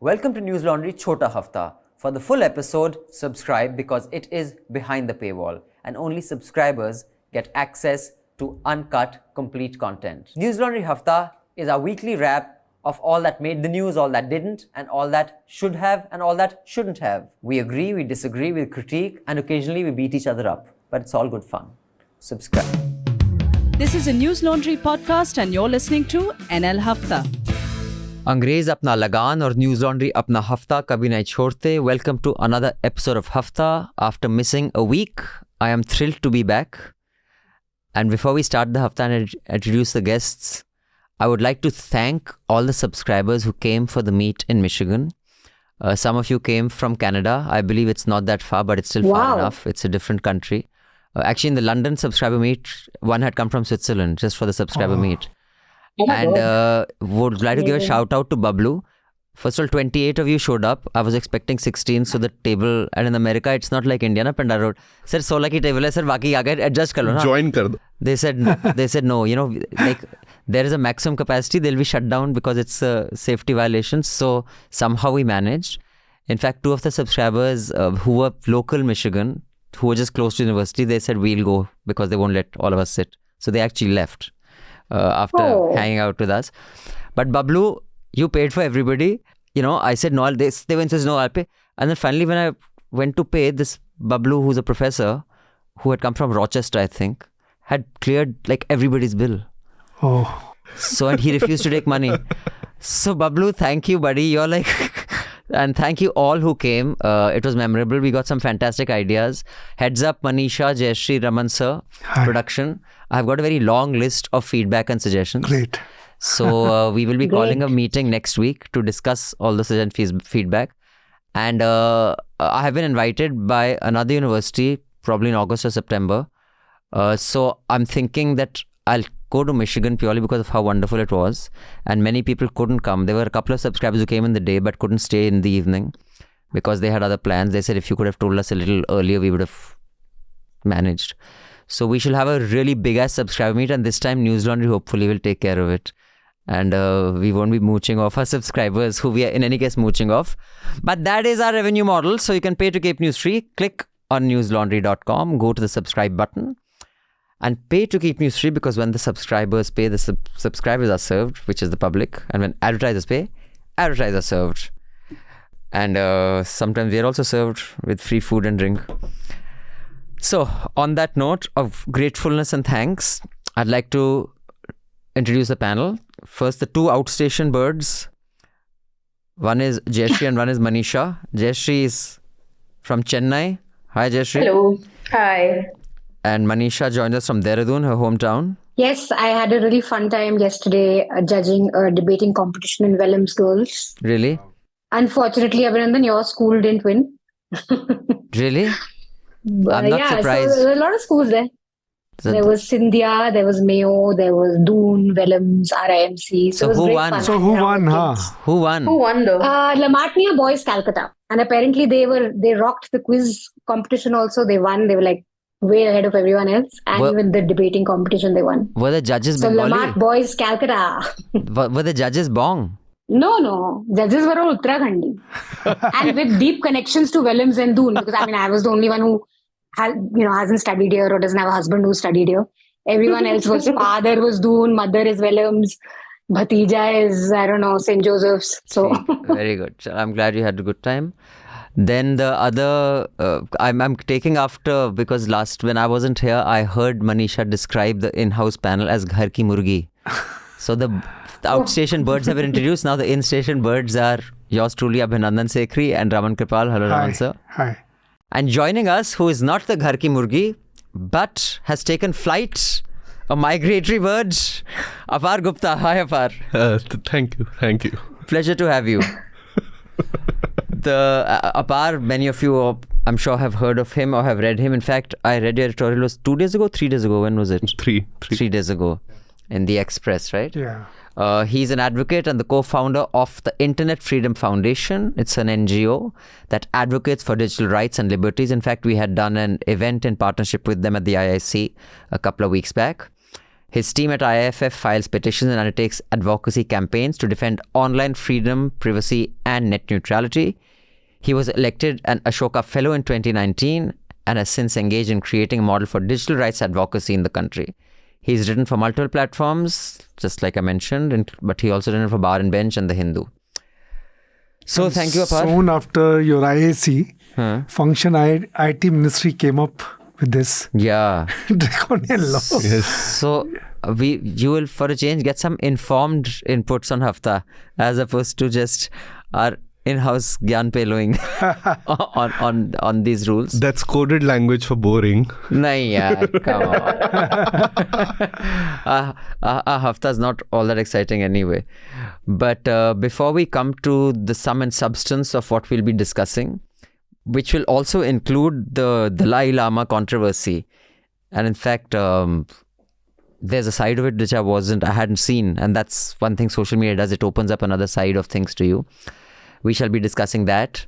Welcome to Newslaundry Chhota Hafta. For the full episode, subscribe because it is behind the paywall and only subscribers get access to uncut, complete content. Newslaundry Hafta is our weekly wrap of all that made the news, all that didn't, and all that should have and all that shouldn't have. We agree, we disagree, we critique, and occasionally we beat each other up. But it's all good fun. Subscribe. This is a Newslaundry podcast and you're listening to NL Hafta. अंग्रेज अपना लगान और news laundry अपना हफ्ता कभी नहीं छोड़ते. Welcome to another episode of Hafta. After missing a week, I am thrilled to be back. And before we start the Hafta and introduce the guests, I would like to thank all the subscribers who came for the meet in Michigan. Some of you came from Canada. I believe it's not that far, but it's still far enough. It's a different country. Actually, in the London subscriber meet, one had come from Switzerland just for the subscriber meet. And would like to give a shout out to Bablu. First of all, 28 of you showed up. I was expecting 16, so the table, and in America, it's not like India, na Panda Road. Sir, 16 ki table hai, sir, baki aage adjust kar lo na. Join kar do. They said no, like there is a maximum capacity, they'll be shut down because it's a safety violation. So somehow we managed. In fact, 2 of the subscribers who were local Michigan, who were just close to university, they said we'll go because they won't let all of us sit. So they actually left. After hanging out with us. But Bablu, you paid for everybody. I said no, they went says no, I'll pay. And then finally when I went to pay, this Bablu, who's a professor, who had come from Rochester, I think, had cleared like everybody's bill. So, and he refused to take money. So Bablu, thank you, buddy. You're like... And thank you all who came. It was memorable. We got some fantastic ideas. Heads up, Manisha, Jayashree, Raman sir, production. I've got a very long list of feedback and suggestions. Great. So we will be calling a meeting next week to discuss all the suggestions, feedback. And I have been invited by another university, probably in August or September. So I'm thinking that I'll go to Michigan purely because of how wonderful it was. And many people couldn't come. There were a couple of subscribers who came in the day but couldn't stay in the evening because they had other plans. They said if you could have told us a little earlier, we would have managed. So we shall have a really big ass subscriber meet, and this time Newslaundry hopefully will take care of it. And we won't be mooching off our subscribers who we are in any case mooching off. But that is our revenue model. So you can pay to keep news free. Click on newslaundry.com, go to the subscribe button and pay to keep news free, because when the subscribers pay, the subscribers are served, which is the public. And when advertisers pay, advertisers are served. And sometimes we are also served with free food and drink. So on that note of gratefulness and thanks, I'd like to introduce the panel. First, the 2 outstation birds. One is Jayashree and one is Manisha. Jayashree is from Chennai. Hi, Jayashree. Hello. Hi. And Manisha joined us from Dehradun, her hometown. Yes, I had a really fun time yesterday judging a debating competition in Vellum's Girls. Really? Unfortunately, Abhinandan, your school didn't win. Really? I'm not surprised. So there were a lot of schools there. There was Scindia, there was Mayo, there was Doon, Vellum's, RIMC. So who won? So who won, huh? Who won? Who won though? Lamatnia Boys Calcutta. And apparently they rocked the quiz competition also. They won. They were like way ahead of everyone else. And even the debating competition they won. Were the judges So Bengali? Lamat Boys Calcutta. Were the judges Bong? No. Judges were all Uttarakhandi. And with deep connections to Vellum's and Doon. Because I was the only one who hasn't studied here or doesn't have a husband who studied here. Everyone else was father was Doon, mother is Vellum's, Bhatija is, St. Joseph's. So Very good. I'm glad you had a good time. Then the other, I'm taking after, because when I wasn't here, I heard Manisha describe the in-house panel as Ghar Ki Murgi. So the outstation birds have been introduced. Now the in-station birds are yours truly, Abhinandan, Sekhri, and Raman Kirpal. Hello, Raman sir. Hi. And joining us, who is not the Ghar Ki Murgi, but has taken flight, a migratory bird, Apar Gupta. Hi, Apar. Thank you. Pleasure to have you. Apar, many of you, I'm sure, have heard of him or have read him. In fact, I read your editorial, was 2 days ago, 3 days ago. When was it? 3 days ago in the Express, right? Yeah. He's an advocate and the co-founder of the Internet Freedom Foundation. It's an NGO that advocates for digital rights and liberties. In fact, we had done an event in partnership with them at the IIC a couple of weeks back. His team at IIFF files petitions and undertakes advocacy campaigns to defend online freedom, privacy, and net neutrality. He was elected an Ashoka Fellow in 2019 and has since engaged in creating a model for digital rights advocacy in the country. He's written for multiple platforms, just like I mentioned, but he also written for Bar and Bench and The Hindu. So thank you, Apar. Soon after your IAC function, IT Ministry came up with this draconian law. Yes. So you will, for a change, get some informed inputs on Hafta as opposed to just our in-house gyan payloing on these rules. That's coded language for boring. Nahi yaar, come on. Hafta is not all that exciting anyway. But before we come to the sum and substance of what we'll be discussing, which will also include the Dalai Lama controversy, and in fact, there's a side of it which I hadn't seen, and that's one thing social media does. It opens up another side of things to you. We shall be discussing that.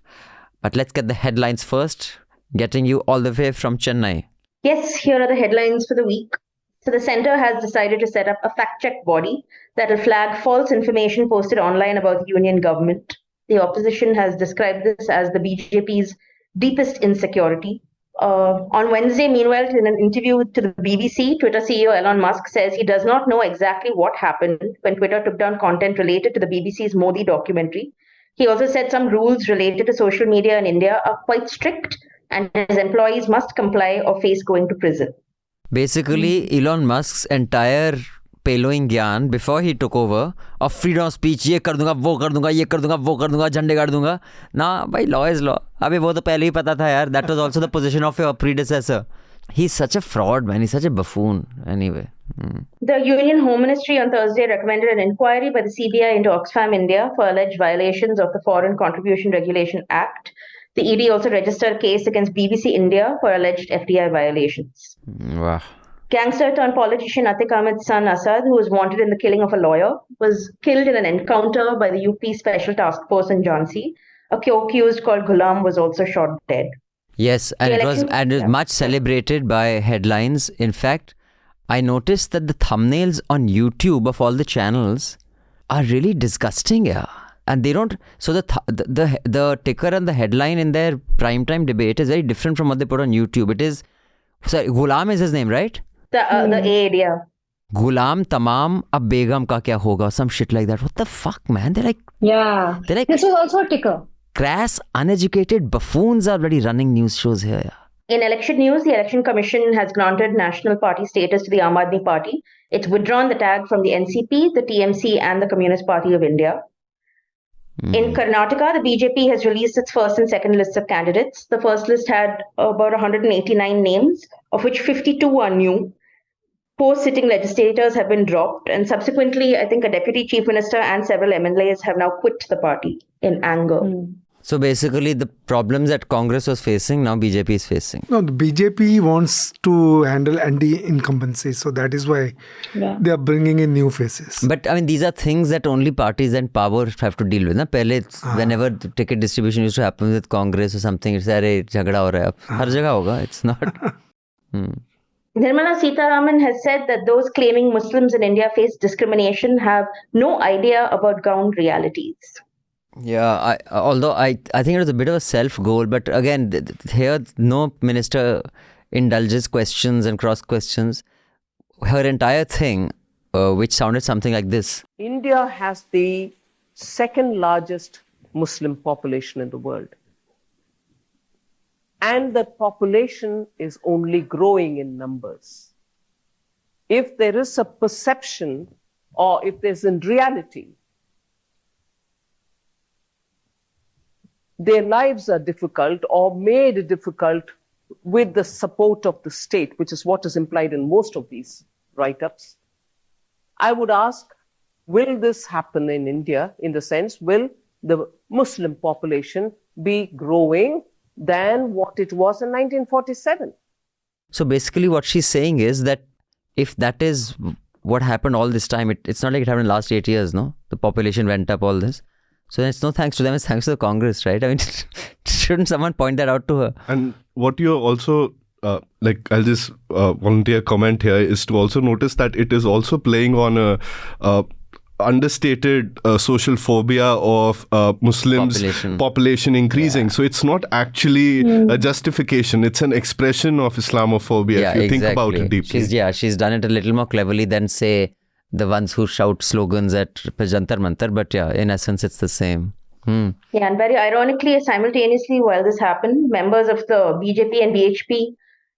But let's get the headlines first, getting you all the way from Chennai. Yes, here are the headlines for the week. So the centre has decided to set up a fact-check body that will flag false information posted online about the union government. The opposition has described this as the BJP's deepest insecurity. On Wednesday, meanwhile, in an interview to the BBC, Twitter CEO Elon Musk says he does not know exactly what happened when Twitter took down content related to the BBC's Modi documentary. He also said some rules related to social media in India are quite strict and his employees must comply or face going to prison. Basically, Elon Musk's entire payloading gyan before he took over of freedom of speech, ye kar dunga, wo kar dunga, ye kar dunga, wo kar dunga, jhande gaad dunga. Nah, bhai, law is law. Abhi wo to pehle hi pata tha yaar. That was also the position of your predecessor. He's such a fraud, man. He's such a buffoon. Anyway. The Union Home Ministry on Thursday recommended an inquiry by the CBI into Oxfam India for alleged violations of the Foreign Contribution Regulation Act. The ED also registered a case against BBC India for alleged FDI violations. Wow. Gangster turned politician Atiq Ahmed's son Asad, who was wanted in the killing of a lawyer, was killed in an encounter by the UP Special Task Force in Jhansi. A co-accused called Ghulam was also shot dead. Yes, and it was much celebrated by headlines. In fact, I noticed that the thumbnails on YouTube of all the channels are really disgusting, yeah. And they don't. So the ticker and the headline in their primetime debate is very different from what they put on YouTube. It is, sorry, Ghulam is his name, right? The aide, yeah. Ghulam tamam ab begum ka kya hoga? Some shit like that. What the fuck, man? They're like, this was also a ticker. Crass, uneducated buffoons are already running news shows here. Yeah. In election news, the Election Commission has granted national party status to the Aam Aadmi Party. It's withdrawn the tag from the NCP, the TMC and the Communist Party of India. In Karnataka, the BJP has released its first and second lists of candidates. The first list had about 189 names, of which 52 are new. 4 sitting legislators have been dropped, and subsequently, I think a deputy chief minister and several MLAs have now quit the party in anger. So basically, the problems that Congress was facing, now BJP is facing. No, the BJP wants to handle anti-incumbency, so that is why they are bringing in new faces. But I mean, these are things that only parties and power have to deal with. Na? Pehle, whenever the ticket distribution used to happen with Congress or something, it's like, jhagda ho raha hai. Har jagah hoga. It's not. Nirmala Sitharaman has said that those claiming Muslims in India face discrimination have no idea about ground realities. Yeah, although I think it was a bit of a self-goal, but again, here no minister indulges questions and cross-questions. Her entire thing, which sounded something like this. India has the second largest Muslim population in the world. And the population is only growing in numbers. If there is a perception or if there's in reality, their lives are difficult or made difficult with the support of the state, which is what is implied in most of these write-ups. I would ask, will this happen in India in the sense, will the Muslim population be growing than what it was in 1947? So basically what she's saying is that if that is what happened all this time, it's not like it happened in the last 8 years, no? The population went up, all this. So it's no thanks to them, it's thanks to the Congress, right? I mean, shouldn't someone point that out to her? And what you're also I'll just volunteer comment here, is to also notice that it is also playing on a understated social phobia of Muslims population increasing. So it's not actually a justification. It's an expression of Islamophobia if you think about it deeply. She's done it a little more cleverly than, say, the ones who shout slogans at Jantar Mantar. But in essence, it's the same. Yeah, and very ironically, simultaneously, while this happened, members of the BJP and BHP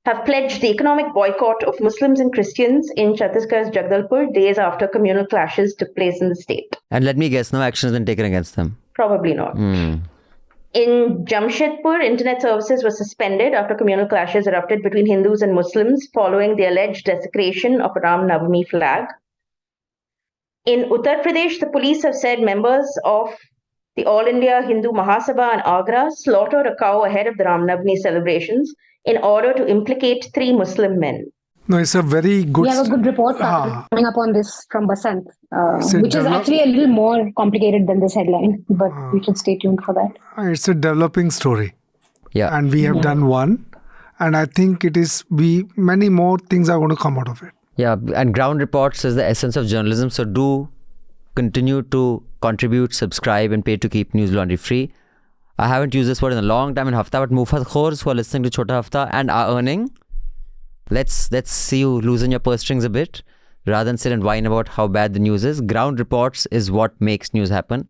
have pledged the economic boycott of Muslims and Christians in Chhattisgarh's Jagdalpur days after communal clashes took place in the state. And let me guess, no action has been taken against them? Probably not. In Jamshedpur, internet services were suspended after communal clashes erupted between Hindus and Muslims following the alleged desecration of a Ram Navami flag. In Uttar Pradesh, the police have said members of the All India Hindu Mahasabha in Agra slaughtered a cow ahead of the Ram Navami celebrations in order to implicate 3 Muslim men. No, it's a very good... We have a good report coming up on this from Basant, which is actually a little more complicated than this headline, but we should stay tuned for that. It's a developing story. Yeah. And we have done one. And I think many more things are going to come out of it. Yeah, and ground reports is the essence of journalism. So do continue to contribute, subscribe, and pay to keep Newslaundry free. I haven't used this word in a long time in Hafta, but Mufat Khors who are listening to Chhota Hafta and are earning, let's see you loosen your purse strings a bit rather than sit and whine about how bad the news is. Ground reports is what makes news happen.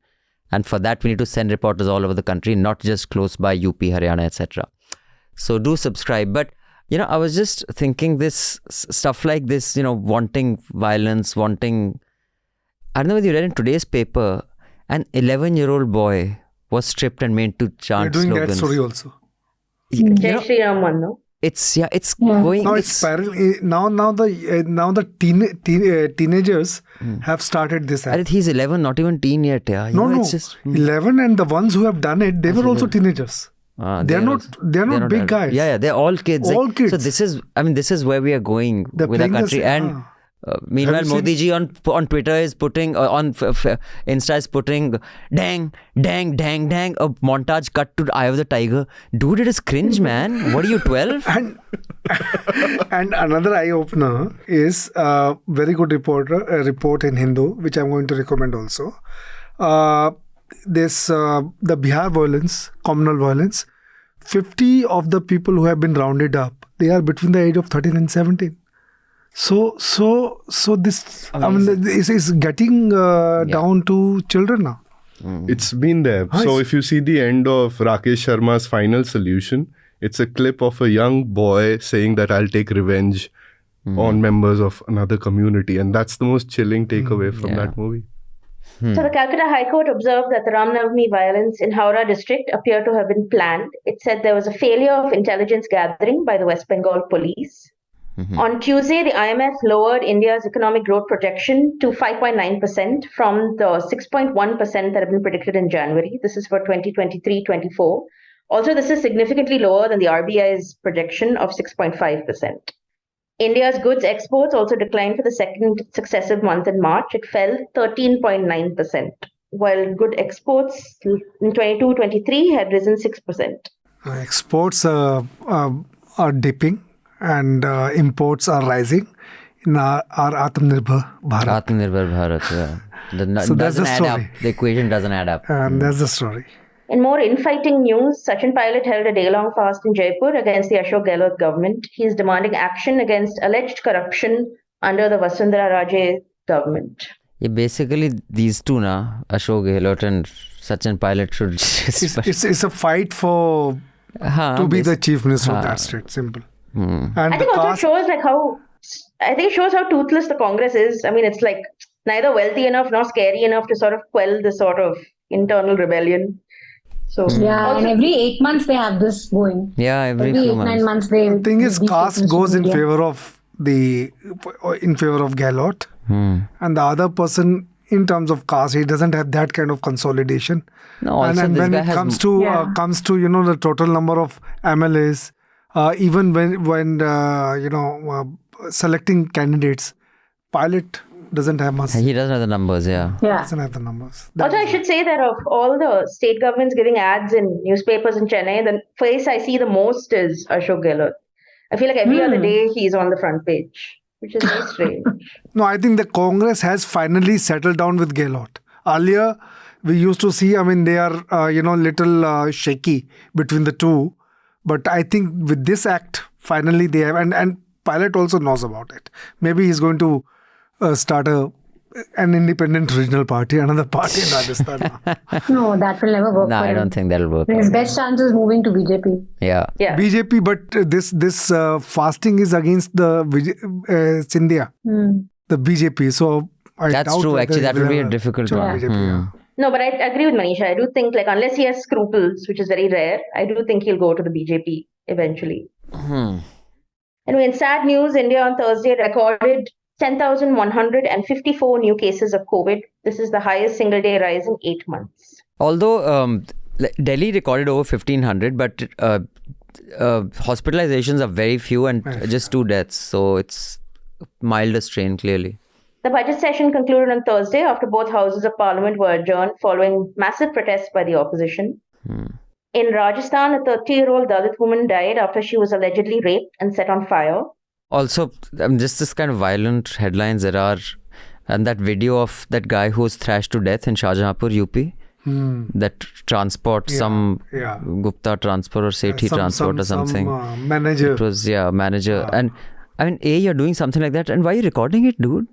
And for that, we need to send reporters all over the country, not just close by UP, Haryana, etc. So do subscribe. But, I was just thinking this stuff like this, wanting violence, I don't know whether you read in today's paper, an 11-year-old boy was stripped and made to chant slogans. We're doing that story also. Jayashree Raman, no? It's going. Now it's spiraling. Now the teenagers have started this. He's 11, not even teen yet. Yeah. It's just 11, and the ones who have done it, they were also teenagers. They're not big guys. Yeah, they're all kids. All kids. So this is where we are going with our country. And meanwhile, Modi ji on Twitter is putting, on Insta is putting, dang, a montage cut to Eye of the Tiger. Dude, it is cringe, man. What are you, 12? And another eye-opener is a very good report in Hindu, which I'm going to recommend also. The Bihar violence, communal violence, 50 of the people who have been rounded up, they are between the age of 13 and 17. So this, is getting down to children now. It's been there. So if you see the end of Rakesh Sharma's Final Solution, it's a clip of a young boy saying that I'll take revenge on members of another community. And that's the most chilling takeaway from that movie. So the Calcutta High Court observed that the Ram Navami violence in Howrah district appeared to have been planned. It said there was a failure of intelligence gathering by the West Bengal police. On Tuesday, the IMF lowered India's economic growth projection to 5.9% from the 6.1% that had been predicted in January. This is for 2023-24. Also, this is significantly lower than the RBI's projection of 6.5%. India's goods exports also declined for the second successive month in March. It fell 13.9%, while good exports in 22-23 had risen 6%. Exports are dipping and imports are rising in our Atmanirbhar Bharat. Atmanirbhar Bharat, yeah. So that's the story. Add up. The equation doesn't add up. And that's the story. In more infighting news, Sachin Pilot held a day-long fast in Jaipur against the Ashok Gehlot government. He is demanding action against alleged corruption under the Vasundhara Raje government. Yeah, basically these two, Ashok Gehlot and Sachin Pilot should... It's a fight to be the chief minister of that state, simple. And I think also shows how toothless the Congress is. I mean, it's like neither wealthy enough nor scary enough to sort of quell this sort of internal rebellion. So and every 8 months they have this going. Yeah, every 8-9 months they. The thing is, caste goes in favor of Gehlot, and the other person, in terms of caste, he doesn't have that kind of consolidation. No, and when it comes to the total number of MLAs, even when selecting candidates, Pilot doesn't have much. He doesn't have the numbers, doesn't have the numbers. Also, I should say that of all the state governments giving ads in newspapers in Chennai, the face I see the most is Ashok Gehlot. I feel like every other day he's on the front page, which is very strange. No, I think the Congress has finally settled down with Gehlot. Earlier, we used to see, they are, little shaky between the two. But I think with this act, finally they have, and Pilot also knows about it. Maybe he's going to start an independent regional party, another party in Rajasthan. No, that will never work. No, for I him. don't think that'll work. His best chance is moving to BJP. Yeah. BJP, but this fasting is against the Scindia, the BJP. So I That's doubt true. whether Actually, he that will would be a have difficult join one. BJP, yeah. No, but I agree with Manisha. I do think, unless he has scruples, which is very rare, I do think he'll go to the BJP eventually. Anyway, in sad news, India on Thursday recorded 10,154 new cases of COVID. This is the highest single-day rise in 8 months. Although Delhi recorded over 1,500, but hospitalizations are very few and just 2 deaths. So it's milder strain, clearly. The budget session concluded on Thursday after both houses of parliament were adjourned following massive protests by the opposition. In Rajasthan, a 30-year-old Dalit woman died after she was allegedly raped and set on fire. Also, just this kind of violent headlines there are, and that video of that guy who was thrashed to death in Shahjahanpur, UP, that transport, some Gupta transport or Sekhri transport or something. Manager. It was, manager. And you're doing something like that, and why are you recording it, dude?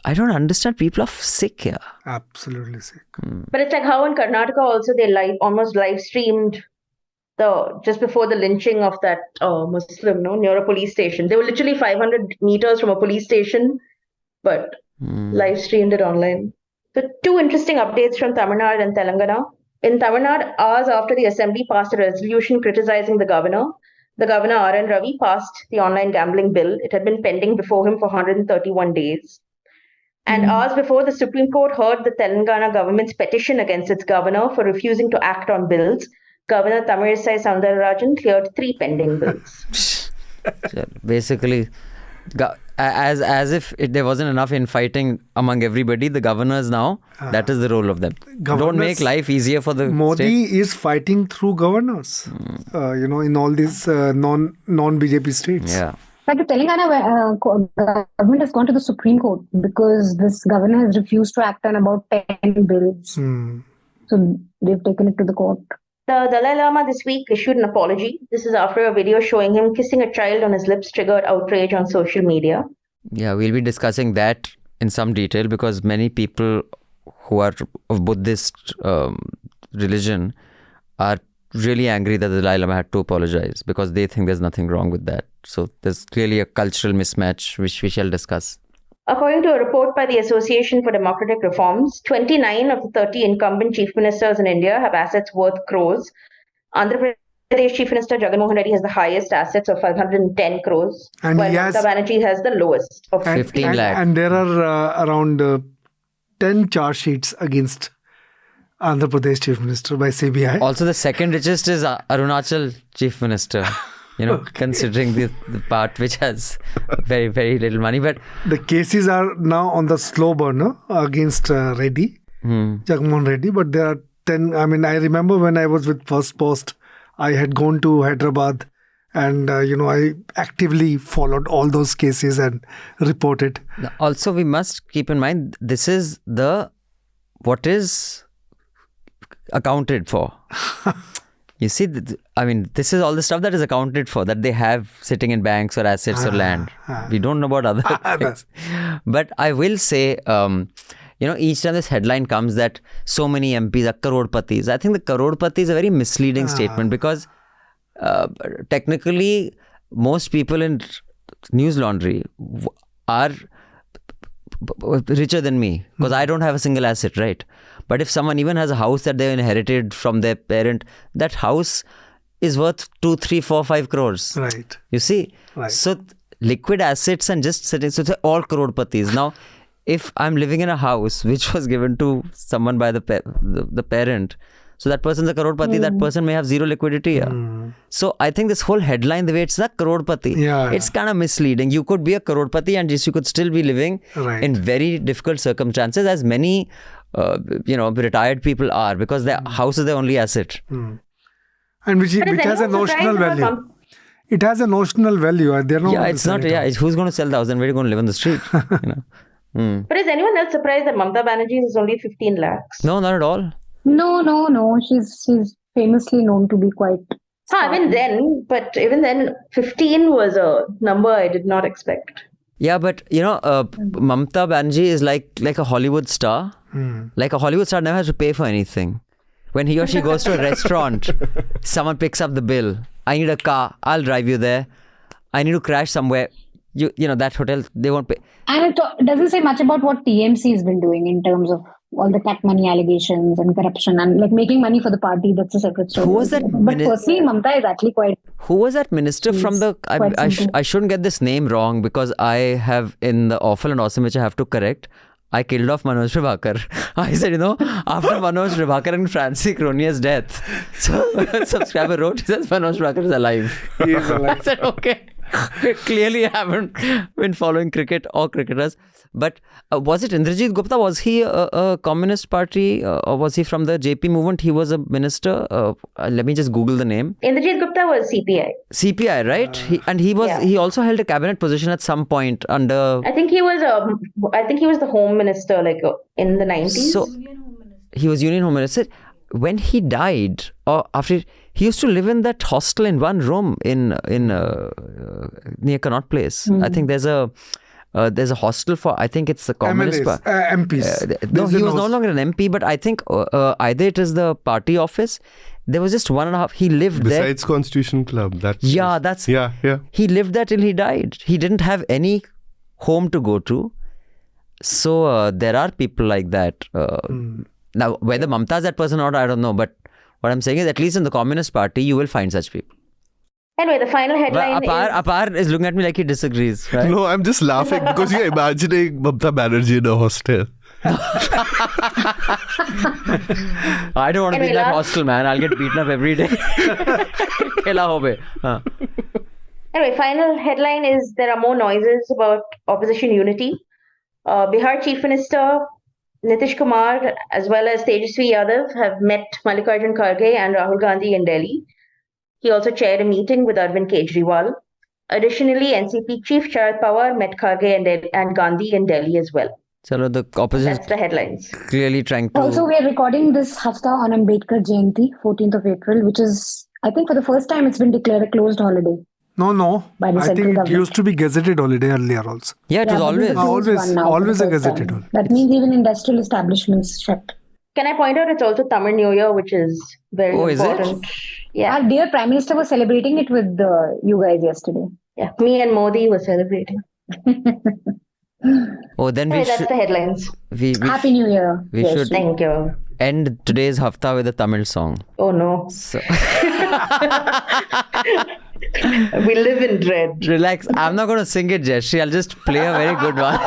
I don't understand. People are sick here. Absolutely sick. But it's like how in Karnataka also they almost live streamed just before the lynching of that Muslim near a police station. They were literally 500 meters from a police station, but live streamed it online. So 2 interesting updates from Tamil Nadu and Telangana. In Tamil Nadu, hours after the assembly passed a resolution criticizing the governor R.N. Ravi passed the online gambling bill. It had been pending before him for 131 days. And hours before, the Supreme Court heard the Telangana government's petition against its governor for refusing to act on bills. Governor Tamilisai Soundararajan cleared 3 pending bills. Basically, as if there wasn't enough infighting among everybody, the governors now, that is the role of them. Don't make life easier for the Modi state. is fighting through governors, in all these non-BJP states. Yeah. Like the Telangana government has gone to the Supreme Court because this governor has refused to act on about 10 bills. So they've taken it to the court. The Dalai Lama this week issued an apology. This is after a video showing him kissing a child on his lips triggered outrage on social media. Yeah, we'll be discussing that in some detail because many people who are of Buddhist religion are really angry that the Dalai Lama had to apologize because they think there's nothing wrong with that. So there's clearly a cultural mismatch which we shall discuss. According to a report by the Association for Democratic Reforms, 29 of the 30 incumbent chief ministers in India have assets worth crores. Andhra Pradesh Chief Minister Jagan Mohan Reddy has the highest assets of 510 crores, and while Mamata Banerjee has the lowest of 15 lakh. And there are around 10 charge sheets against Andhra Pradesh Chief Minister by CBI. Also, the second richest is Arunachal Chief Minister. Considering the part which has very, very little money. But the cases are now on the slow burner against Reddy, Jagmohan Reddy. But there are 10. I remember when I was with First Post, I had gone to Hyderabad and, I actively followed all those cases and reported. Also, we must keep in mind, this is what is accounted for. You see, this is all the stuff that is accounted for, that they have sitting in banks or assets or land. We don't know about other things. But I will say, each time this headline comes that so many MPs are crorpatis. I think the crorpati is a very misleading statement because technically most people in Newslaundry are richer than me because I don't have a single asset, right? But if someone even has a house that they inherited from their parent, that house is worth 2, 3, 4, 5 crores. Right. You see? Right. So liquid assets and just sitting, so it's all crorpatis. Now, if I'm living in a house which was given to someone by the parent, so that person's a crorpati, that person may have zero liquidity here. So I think this whole headline, the way it's a crorpati, it's kind of misleading. You could be a crorpati and you could still be living in very difficult circumstances, as many retired people are, because their house is their only asset. And which has a notional value. it has a notional value. They're not. Yeah, it's not. Yeah, who's going to sell the house and where are you going to live on the street? But is anyone else surprised that Mamata Banerjee is only 15 lakhs? No, not at all. No. She's famously known to be quite. Even then, 15 was a number I did not expect. Yeah, but Mamata Banerjee is like a Hollywood star. Like a Hollywood star never has to pay for anything. When he or she goes to a restaurant, someone picks up the bill. I need a car. I'll drive you there. I need to crash somewhere. You know that hotel, they won't pay. And it doesn't say much about what TMC has been doing in terms of all the cat money allegations and corruption and like making money for the party. That's a separate story. Who was that? But personally, Mamata is actually quite. Who was that minister from the? I shouldn't get this name wrong because I have in the awful and awesome which I have to correct. I killed off Manoj Prabhakar. I said, after Manoj Prabhakar and Francie Cronia's death, so a subscriber wrote, he says Manoj Prabhakar is alive. He is alive. I said, okay. Clearly, I haven't been following cricket or cricketers. But was it Indrajit Gupta? Was he a Communist Party or was he from the JP movement? He was a minister. Let me just Google the name. Indrajit Gupta was CPI. CPI, right? He also held a cabinet position at some point under. I think he was the Home Minister in the 90s. So he was Union Home Minister. When he died, or after, he used to live in that hostel in one room in near Connaught Place. I think there's a hostel for, I think it's the Communist Party. MPs. No, he was no longer an MP, but I think either it is the party office. There was just 1.5. He lived there. Besides Constitution Club. Yeah. He lived there till he died. He didn't have any home to go to. So there are people like that. Now, whether Mamata is that person or not, I don't know. But what I'm saying is, at least in the Communist Party, you will find such people. Anyway, the final headline Apar is looking at me like he disagrees, right? No, I'm just laughing because you're imagining Mamata Banerjee in a hostel. I don't want to be in that hostel, man. I'll get beaten up every day. Anyway, final headline is there are more noises about opposition unity. Bihar Chief Minister Nitish Kumar as well as Tejaswee Yadav have met Mallikarjun Kharge and Rahul Gandhi in Delhi. He also chaired a meeting with Arvind Kejriwal. Additionally, NCP Chief Sharad Pawar met Kharge and Gandhi in Delhi as well. So the opposition. That's the headlines. Clearly trying to. Also, we are recording this hafta on Ambedkar Jayanti, 14th of April, which is, I think for the first time, it's been declared a closed holiday. No. By the I central think it government. used to be gazetted holiday earlier also. Yeah, it was Always a gazetted holiday. That means even industrial establishments shut. Can I point out it's also Tamil New Year, which is very important. Is it? Yeah. Our dear Prime Minister was celebrating it with you guys yesterday. Yeah, me and Modi were celebrating. Then that's the headlines. Happy New Year. We should Thank you. end today's hafta with a Tamil song. Oh no. So we live in dread. Relax. I'm not going to sing it, Jayashree. I'll just play a very good one.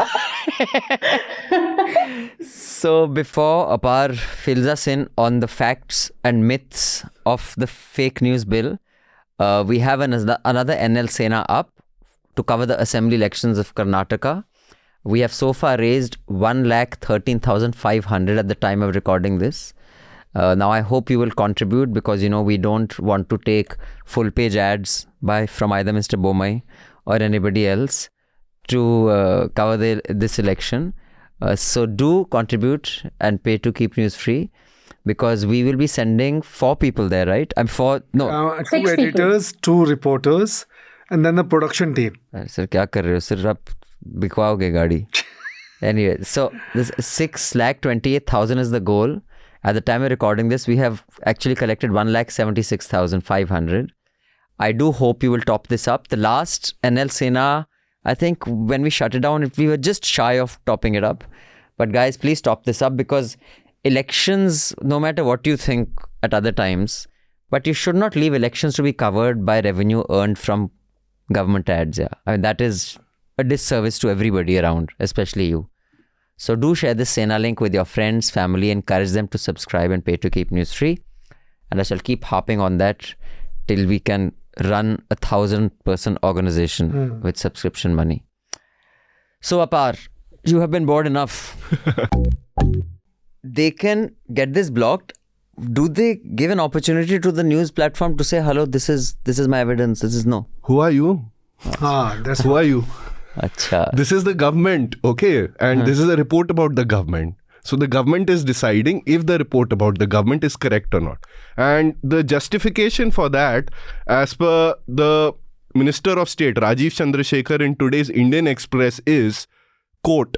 So before Apar fills us in on the facts and myths of the fake news bill, we have another NL Sena up to cover the assembly elections of Karnataka. We have so far raised 1,13,500 at the time of recording this. Now I hope you will contribute because we don't want to take full page ads from either Mr. Bomai or anybody else to cover this election. So do contribute and pay to keep news free because we will be sending 4 people there, right? 2 editors, 2 reporters, and then the production team. Sir, kya kar rahe ho? Sir, aap bikwaoge gaadi. Anyway, so this 6,28,000 is the goal. At the time of recording this, we have actually collected 1,76,500. I do hope you will top this up. The last NL Sena, I think when we shut it down, we were just shy of topping it up. But guys, please top this up because elections, no matter what you think at other times, but you should not leave elections to be covered by revenue earned from government ads. Yeah, I mean, that is a disservice to everybody around, especially you. So do share this Sena link with your friends, family, encourage them to subscribe and pay to keep news free. And I shall keep harping on that till we can run 1,000-person organization with subscription money. So Apar, you have been bored enough. They can get this blocked do they give an opportunity to the news platform to say, hello, this is my evidence, this is no? Who are you? That's Who are you? Achha. This is the government, okay? And this is a report about the government. So the government is deciding if the report about the government is correct or not. And the justification for that, as per the Minister of State, Rajiv Chandrasekhar, in today's Indian Express is, quote,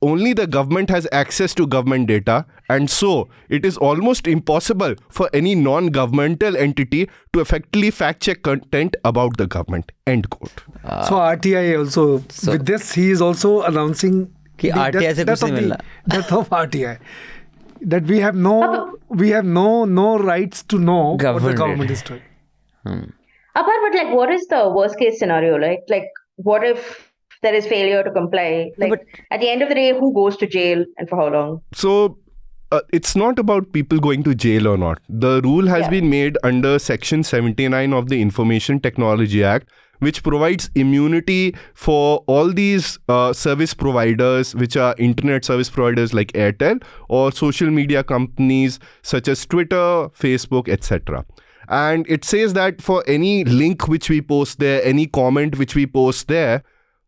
only the government has access to government data, and so it is almost impossible for any non-governmental entity to effectively fact-check content about the government, end quote. So RTI also, with this, he is also announcing कि RTI से कुछ नहीं मिल रहा. Death of RTI. That we have no rights to know what the government is doing. Apart, but like, what is the worst case scenario, right? Like, what if there is failure to comply? Like, but at the end of the day, who goes to jail and for how long? So, it's not about people going to jail or not. The rule has been made under Section 79 of the Information Technology Act, which provides immunity for all these service providers, which are internet service providers like Airtel, or social media companies such as Twitter, Facebook, etc. And it says that for any link which we post there, any comment which we post there,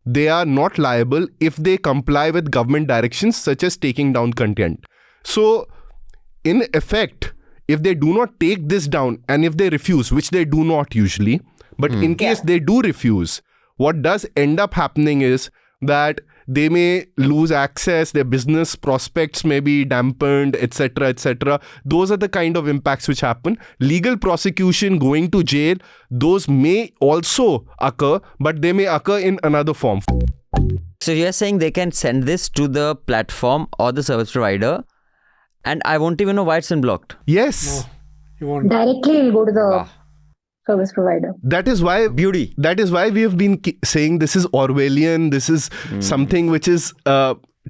they are not liable if they comply with government directions such as taking down content. So, in effect, if they do not take this down and if they refuse, which they do not usually, but in case they do refuse, what does end up happening is that they may lose access, their business prospects may be dampened, etc., etc. Those are the kind of impacts which happen. Legal prosecution, going to jail, those may also occur, but they may occur in another form. So you're saying they can send this to the platform or the service provider, and I won't even know why it's been blocked. Yes. No, you won't. Directly it'll go to the service provider. That is why beauty. That is why we have been saying this is Orwellian. This is something which is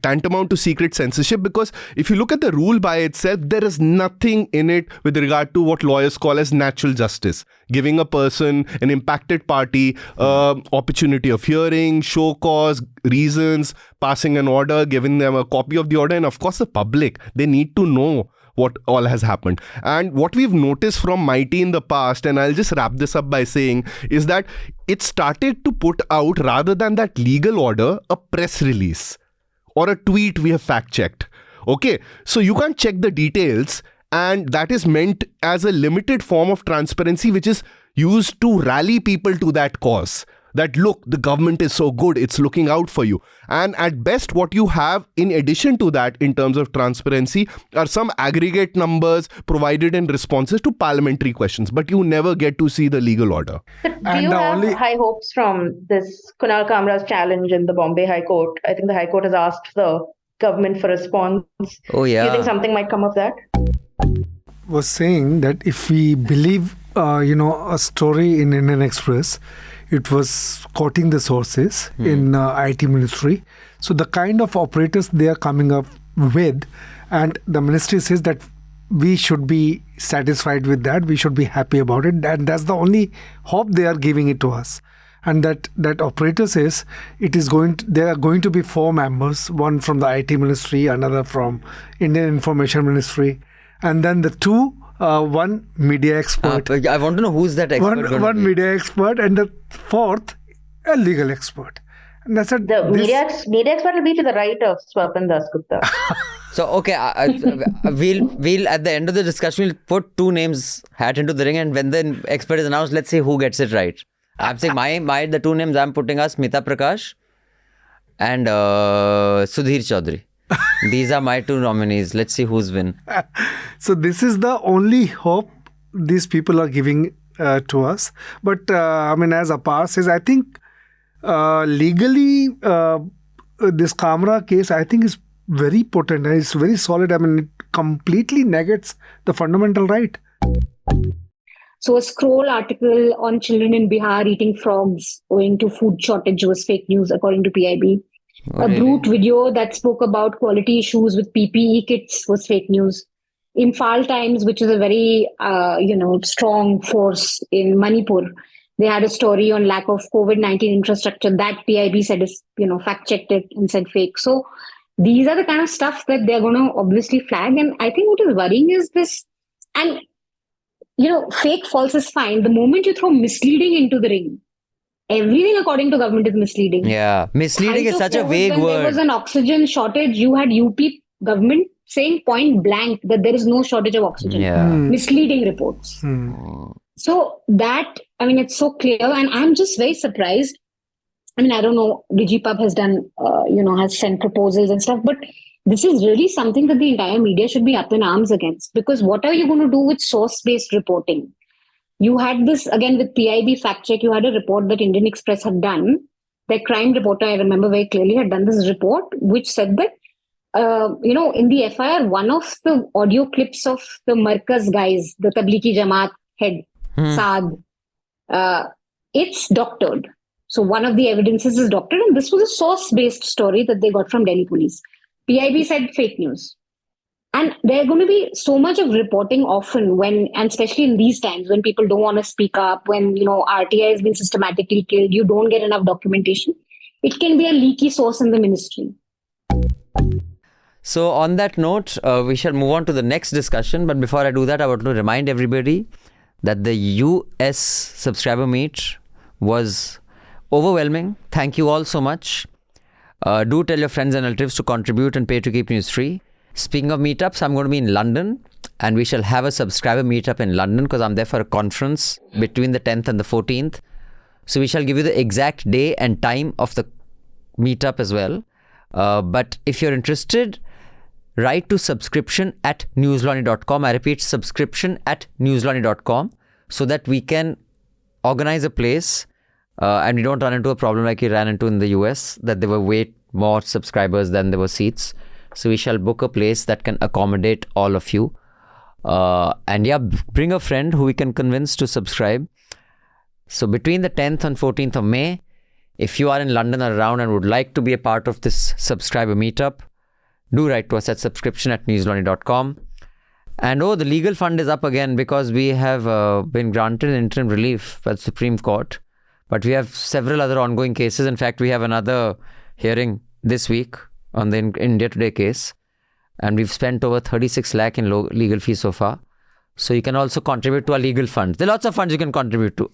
tantamount to secret censorship, because if you look at the rule by itself, there is nothing in it with regard to what lawyers call as natural justice, giving a person, an impacted party, opportunity of hearing, show cause, reasons, passing an order, giving them a copy of the order, and of course the public, they need to know what all has happened. And what we've noticed from Mighty in the past, and I'll just wrap this up by saying, is that it started to put out, rather than that legal order, a press release or a tweet we have fact-checked. Okay, so you can't check the details, and that is meant as a limited form of transparency which is used to rally people to that cause. That look, the government is so good, it's looking out for you. And at best, what you have in addition to that in terms of transparency are some aggregate numbers provided in responses to parliamentary questions, but you never get to see the legal order. But do you have high hopes from this Kunal Kamra's challenge in the Bombay High Court? I think the High Court has asked the government for a response. Oh yeah. Do you think something might come of that? Was saying that if we believe, a story in Indian Express, it was quoting the sources in IT ministry. So the kind of operators they are coming up with, and the ministry says that we should be satisfied with that. We should be happy about it. And that's the only hope they are giving it to us. And that operator says there are going to be 4 members, one from the IT ministry, another from Indian Information Ministry, and then the 2. One media expert. I want to know who's that expert. One media expert, and the 4th, a legal expert. And that's the media expert will be to the right of Swapan Das Gupta. So okay, we'll at the end of the discussion we'll put 2 names hat into the ring, and when the expert is announced, let's see who gets it right. I'm saying the 2 names I'm putting are Smita Prakash and Sudhir Chaudhary. These are my 2 nominees. Let's see who's win. So this is the only hope these people are giving to us. But as Apar says, I think legally this Kamra case, I think, is very potent. It's very solid. It completely negates the fundamental right. So a scroll article on children in Bihar eating frogs owing to food shortage was fake news, according to PIB. Oh, a brute video that spoke about quality issues with PPE kits was fake news. Imphal Times, which is a very strong force in Manipur, they had a story on lack of COVID-19 infrastructure that PIB said is fact-checked it and said fake. So these are the kind of stuff that they're going to obviously flag. And I think what is worrying is this And, fake false is fine. The moment you throw misleading into the ring, everything according to government is misleading. Yeah, misleading is such a vague when word. There was an oxygen shortage. You had UP government saying point blank that there is no shortage of oxygen. Yeah. Misleading reports. So that, it's so clear. And I'm just very surprised. I don't know, DigiPub has done, has sent proposals and stuff, but this is really something that the entire media should be up in arms against. Because what are you going to do with source-based reporting? You had this, again, with PIB fact check, you had a report that Indian Express had done. Their crime reporter, I remember very clearly, had done this report, which said that, in the FIR, one of the audio clips of the Markaz guys, the Tablighi Jamaat head, Asad, it's doctored. So one of the evidences is doctored, and this was a source-based story that they got from Delhi police. PIB said fake news. And there's going to be so much of reporting often and especially in these times when people don't want to speak up, when, RTI has been systematically killed, you don't get enough documentation. It can be a leaky source in the ministry. So on that note, we shall move on to the next discussion. But before I do that, I want to remind everybody that the US subscriber meet was overwhelming. Thank you all so much. Do tell your friends and relatives to contribute and pay to keep news free. Speaking of meetups, I'm going to be in London, and we shall have a subscriber meetup in London because I'm there for a conference between the 10th and the 14th. So we shall give you the exact day and time of the meetup as well. But if you're interested, write to subscription@newslaundry.com. I repeat, subscription@newslaundry.com, so that we can organize a place and we don't run into a problem like we ran into in the US, that there were way more subscribers than there were seats. So we shall book a place that can accommodate all of you. Bring a friend who we can convince to subscribe. So between the 10th and 14th of May, if you are in London or around and would like to be a part of this subscriber meetup, do write to us at subscription@newslaundry.com. And the legal fund is up again because we have been granted interim relief by the Supreme Court. But we have several other ongoing cases. In fact, we have another hearing this week on the India Today case. And we've spent over 36 lakh in legal fees so far. So you can also contribute to our legal fund. There are lots of funds you can contribute to.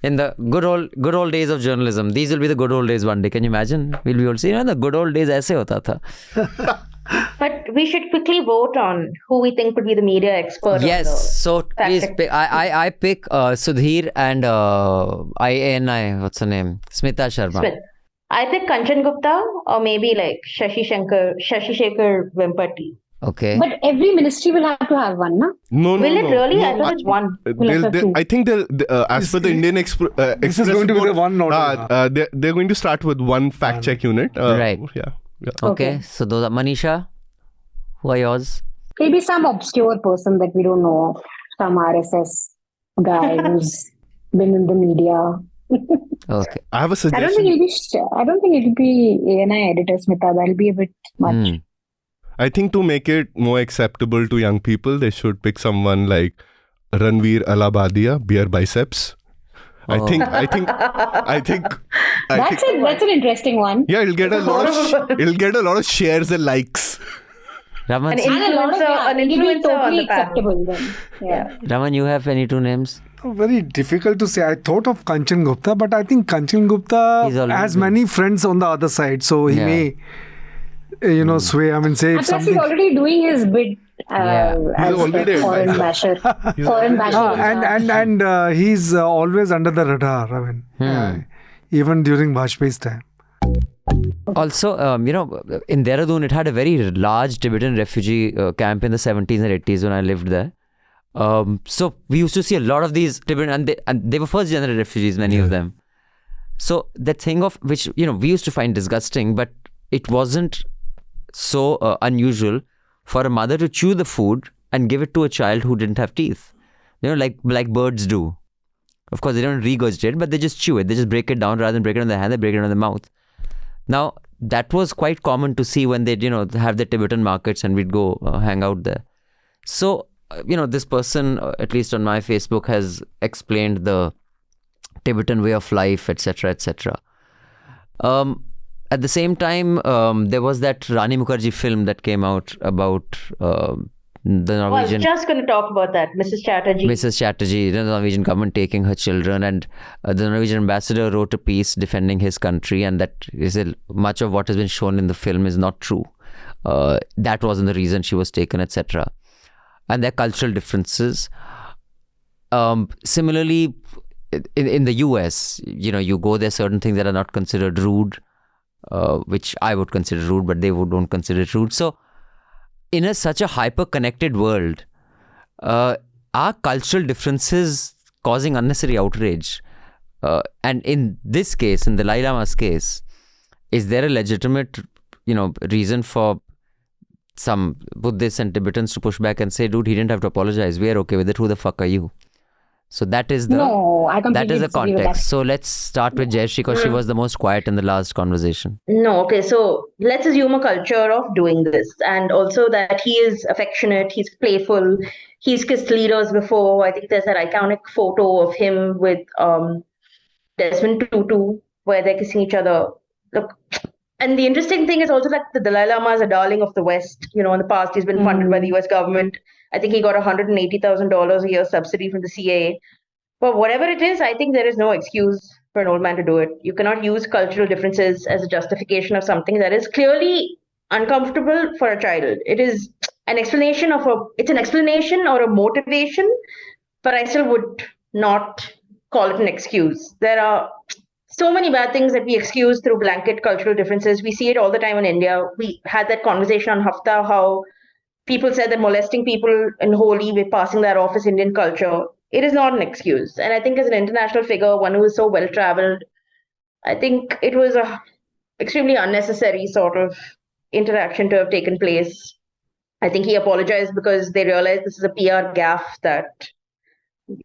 In the good old days of journalism, these will be the good old days one day. Can you imagine? We'll be able to see, the good old days aise hota tha. But we should quickly vote on who we think would be the media expert. Yes, so please pick. I pick Sudhir and IANI, what's her name? Smita Sharma. Smith. I pick Kanchan Gupta or maybe like Shashi Shekhar Vempati. Okay. But every ministry will have to have one, no? No. Will it really? I thought it's one. I think as per the Indian Express, this is going to be the one order. They're going to start with one fact check unit. Right. Yeah. Okay. So those are Manisha. Who are yours? Maybe some obscure person that we don't know of. Some RSS guy who's been in the media. Okay. I have a suggestion. I don't think it'll be ANI editor Smita. That'll be a bit much. I think to make it more acceptable to young people, they should pick someone like Ranveer Allabadia, beer biceps. I think. That's an interesting one. Yeah, it'll get a lot of shares and likes. Raman, An influencer on the acceptable then. Yeah. Raman, you have any two names? Very difficult to say. I thought of Kanchan Gupta, but I think Kanchan Gupta has many friends on the other side, so he may, sway. Say if something. He's already doing his bid as a foreign basher. And he's always under the radar. Even during Vajpayee's time. Also, in Dehradun, it had a very large Tibetan refugee camp in the 70s and 80s when I lived there. So we used to see a lot of these Tibetan, and they were first generation refugees, many of them. So the thing of which, we used to find disgusting, but it wasn't so unusual for a mother to chew the food and give it to a child who didn't have teeth. Like birds do. Of course, they don't regurgitate, but they just chew it. They just break it down rather than break it on their hand, they break it on their mouth. Now, that was quite common to see when they'd, have the Tibetan markets and we'd go hang out there. So, this person, at least on my Facebook, has explained the Tibetan way of life, etc., etc. At the same time, there was that Rani Mukherjee film that came out about the I was Norwegian just going to talk about that, Mrs. Chatterjee. the Norwegian government taking her children, and the Norwegian ambassador wrote a piece defending his country, and that is much of what has been shown in the film is not true. That wasn't the reason she was taken, etc. And there are cultural differences. Similarly, in the US, you go there, certain things that are not considered rude, which I would consider rude, but they don't consider it rude. So, in such a hyper-connected world, are cultural differences causing unnecessary outrage? And in this case, in the Dalai Lama's case, is there a legitimate, reason for some Buddhists and Tibetans to push back and say, dude, he didn't have to apologize. We are okay with it. Who the fuck are you? So that is the context. So let's start with Jayashree, because she was the most quiet in the last conversation. No, okay. So let's assume a culture of doing this, and also that he is affectionate, he's playful, he's kissed leaders before. I think there's that iconic photo of him with Desmond Tutu where they're kissing each other. Look, and the interesting thing is also that the Dalai Lama is a darling of the West. In the past, he's been funded by the US government. I think he got $180,000 a year subsidy from the CAA. But whatever it is, I think there is no excuse for an old man to do it. You cannot use cultural differences as a justification of something that is clearly uncomfortable for a child. It is an explanation it's an explanation or a motivation, but I still would not call it an excuse. There are so many bad things that we excuse through blanket cultural differences. We see it all the time in India. We had that conversation on Hafta, how people said that molesting people in Holi, we're passing that off as Indian culture. It is not an excuse. And I think as an international figure, one who is so well-traveled, I think it was a extremely unnecessary sort of interaction to have taken place. I think he apologized because they realized this is a PR gaffe, that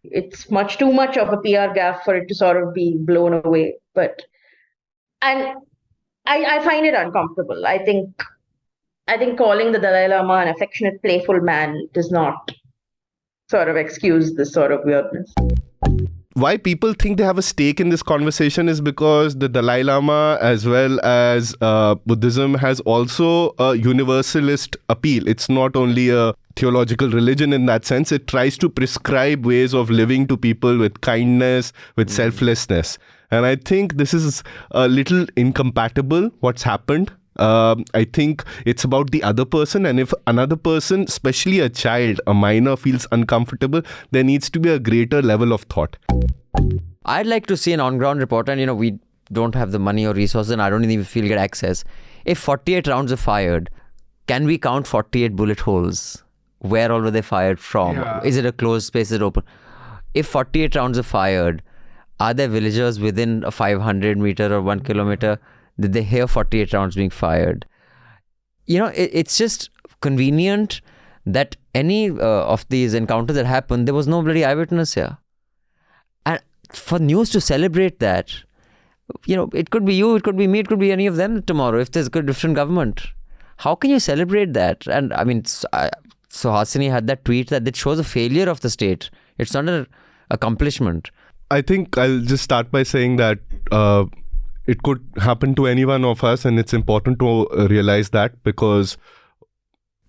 it's much too much of a PR gaffe for it to sort of be blown away. And I find it uncomfortable. I think calling the Dalai Lama an affectionate, playful man does not sort of excuse this sort of weirdness. Why people think they have a stake in this conversation is because the Dalai Lama, as well as Buddhism, has also a universalist appeal. It's not only a theological religion in that sense. It tries to prescribe ways of living to people with kindness, with selflessness. And I think this is a little incompatible, what's happened. I think it's about the other person, and if another person, especially a child, a minor, feels uncomfortable, there needs to be a greater level of thought. I'd like to see an on-ground report, and we don't have the money or resources, and I don't even feel get access. If 48 rounds are fired, can we count 48 bullet holes? Where all were they fired from? Yeah. Is it a closed space? Is it open? If 48 rounds are fired, are there villagers within a 500 meter or 1 kilometer? Did they hear 48 rounds being fired? It's just convenient that any of these encounters that happened, there was no bloody eyewitness here. And for news to celebrate that, it could be you, it could be me, it could be any of them tomorrow if there's a different government. How can you celebrate that? And I mean, Suhasini had that tweet that it shows a failure of the state. It's not an accomplishment. I think I'll just start by saying that it could happen to any one of us, and it's important to realize that, because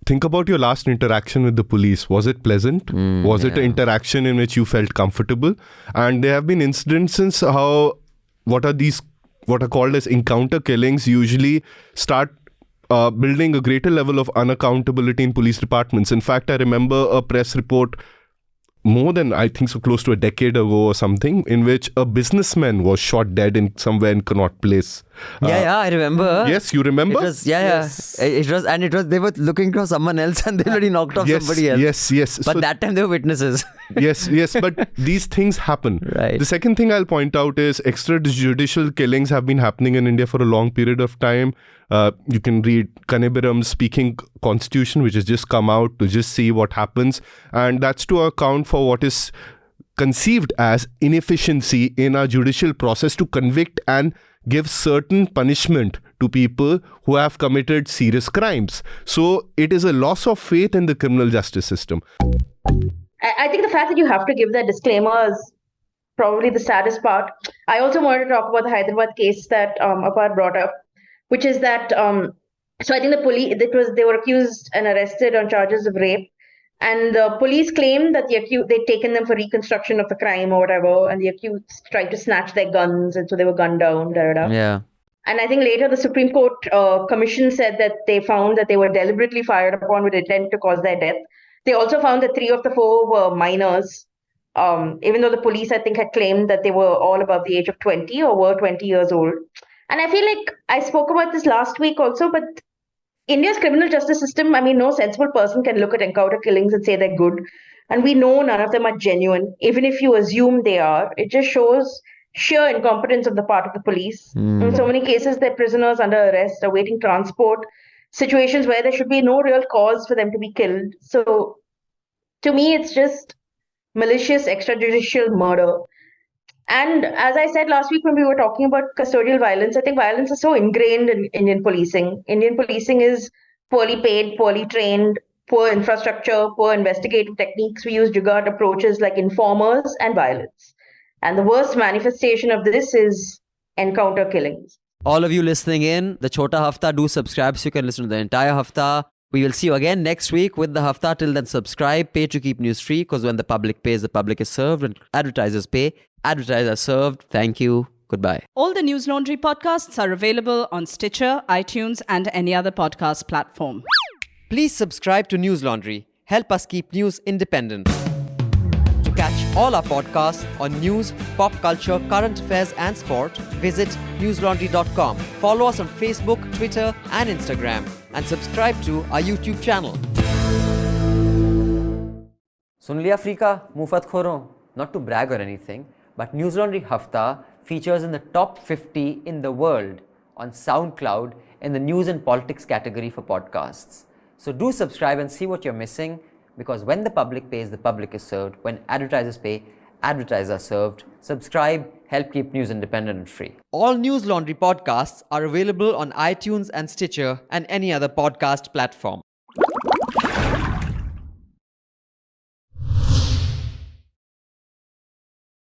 think about your last interaction with the police. Was it pleasant? Was it an interaction in which you felt comfortable? And there have been incidences how what are called as encounter killings usually start building a greater level of unaccountability in police departments. In fact, I remember a press report more than, I think so, close to a decade ago or something, in which a businessman was shot dead in somewhere in Connaught Place. I remember. Yes, you remember? It was, yes. It was, they were looking for someone else and they already knocked off somebody else. Yes. But that time they were witnesses. Yes, but these things happen. Right. The second thing I'll point out is extrajudicial killings have been happening in India for a long period of time. You can read Kannibaram Speaking Constitution, which has just come out, to just see what happens. And that's to account for what is conceived as inefficiency in our judicial process to convict and give certain punishment to people who have committed serious crimes. So it is a loss of faith in the criminal justice system. I think the fact that you have to give that disclaimer is probably the saddest part. I also wanted to talk about the Hyderabad case that Apar brought up, which is that, so I think the police, they were accused and arrested on charges of rape. And the police claim that they'd taken them for reconstruction of the crime or whatever, and the accused tried to snatch their guns, and so they were gunned down. Da, da, da. Yeah. And I think later the Supreme Court Commission said that they found that they were deliberately fired upon with intent to cause their death. They also found that 3 of the 4 were minors, even though the police, I think, had claimed that they were all above the age of 20 or were 20 years old. And I feel like I spoke about this last week also, but India's criminal justice system, I mean, no sensible person can look at encounter killings and say they're good. And we know none of them are genuine, even if you assume they are. It just shows sheer incompetence on the part of the police. In so many cases, they're prisoners under arrest, awaiting transport, situations where there should be no real cause for them to be killed. So to me, it's just malicious extrajudicial murder. And as I said last week when we were talking about custodial violence, I think violence is so ingrained in Indian policing. Indian policing is poorly paid, poorly trained, poor infrastructure, poor investigative techniques. We use jugaad approaches like informers and violence. And the worst manifestation of this is encounter killings. All of you listening in, the Chhota Hafta, do subscribe so you can listen to the entire Hafta. We will see you again next week with the Hafta. Till then, subscribe, pay to keep news free, because when the public pays, the public is served. When advertisers pay, advertisers are served. Thank you. Goodbye. All the Newslaundry podcasts are available on Stitcher, iTunes, and any other podcast platform. Please subscribe to Newslaundry. Help us keep news independent. To catch all our podcasts on news, pop culture, current affairs, and sport, visit newslaundry.com. Follow us on Facebook, Twitter, and Instagram, and subscribe to our YouTube channel. Sun liya Afrika, mufat khoro. Not to brag or anything, but Newslaundry Hafta features in the top 50 in the world on SoundCloud in the news and politics category for podcasts. So do subscribe and see what you're missing, because when the public pays, the public is served. When advertisers pay, advertisers are served. Subscribe, help keep news independent and free. All Newslaundry podcasts are available on iTunes and Stitcher and any other podcast platform.